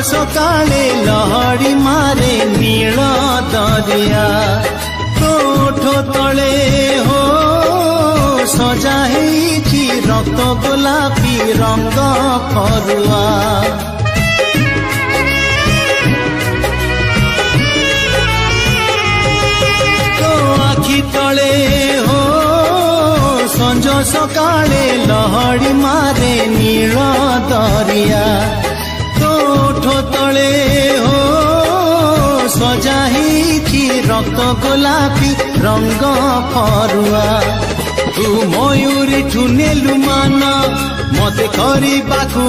सकाळे लहड़ी मारे नील दरिया ओठ तले हो सजा हेछि रक्त गोलापी रंग फरुआ तो आखि तले हो संज सकाळे लहड़ी मारे नील दरिया ओठ तले हो सजा हेछि रक्त गोलापी रंग फरुआ तू मयूरी ठुनेलु मान मते करिबाकु